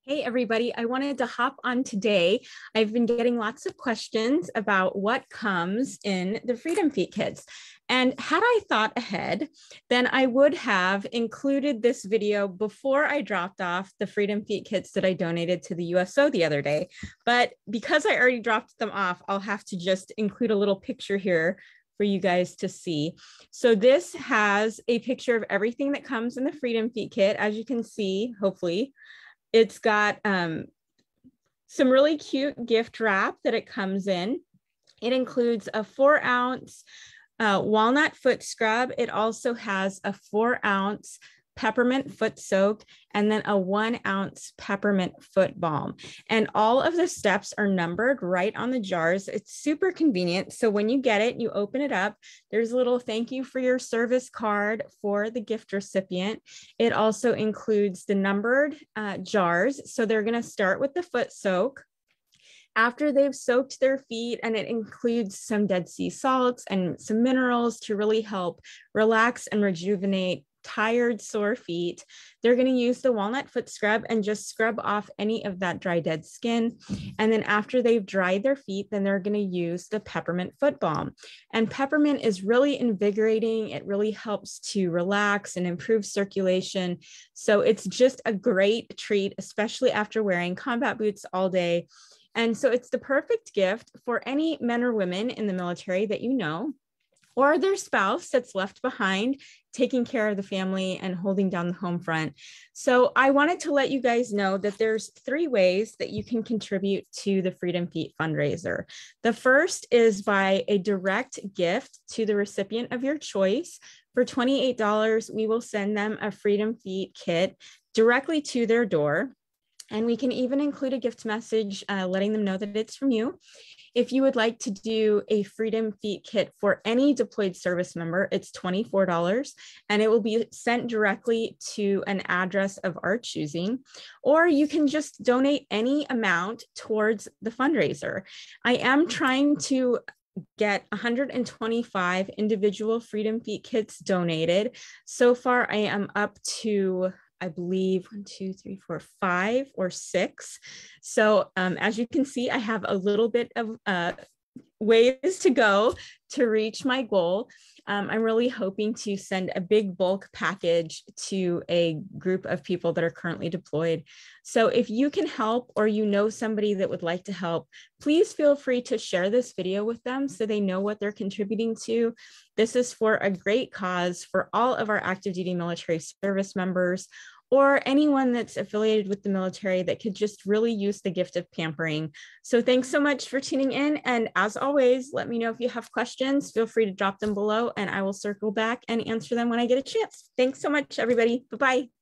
Hey everybody, I wanted to hop on today. I've been getting lots of questions about what comes in the Freedom Feet kits. And had I thought ahead, then I would have included this video before I dropped off the Freedom Feet kits that I donated to the USO the other day. But because I already dropped them off, I'll have to just include a little picture here for you guys to see. So this has a picture of everything that comes in the Freedom Feet kit. As you can see, hopefully, it's got some really cute gift wrap that it comes in. It includes a 4-ounce walnut foot scrub. It also has a 4-ounce peppermint foot soak and then a 1-ounce peppermint foot balm. And all of the steps are numbered right on the jars. It's super convenient. So when you get it, you open it up. There's a little thank you for your service card for the gift recipient. It also includes the numbered jars. So they're going to start with the foot soak. After they've soaked their feet, and it includes some Dead Sea salts and some minerals to really help relax and rejuvenate tired, sore feet, they're going to use the walnut foot scrub and just scrub off any of that dry, dead skin. And then after they've dried their feet, then they're going to use the peppermint foot balm. And peppermint is really invigorating. It really helps to relax and improve circulation. So it's just a great treat, especially after wearing combat boots all day. And so it's the perfect gift for any men or women in the military that you know, or their spouse that's left behind, taking care of the family and holding down the home front. So I wanted to let you guys know that there's 3 ways that you can contribute to the Freedom Feet fundraiser. The first is by a direct gift to the recipient of your choice. For $28, we will send them a Freedom Feet kit directly to their door. And we can even include a gift message letting them know that it's from you. If you would like to do a Freedom Feet kit for any deployed service member, it's $24, and it will be sent directly to an address of our choosing. Or you can just donate any amount towards the fundraiser. I am trying to get 125 individual Freedom Feet kits donated. So far, I am up to, I believe 1, 2, 3, 4, 5 or 6. So as you can see, I have a little bit of ways to go to reach my goal. I'm really hoping to send a big bulk package to a group of people that are currently deployed. So if you can help, or you know somebody that would like to help, please feel free to share this video with them so they know what they're contributing to. This is for a great cause for all of our active duty military service members, or anyone that's affiliated with the military that could just really use the gift of pampering. So thanks so much for tuning in. And as always, let me know if you have questions. Feel free to drop them below and I will circle back and answer them when I get a chance. Thanks so much, everybody. Bye-bye.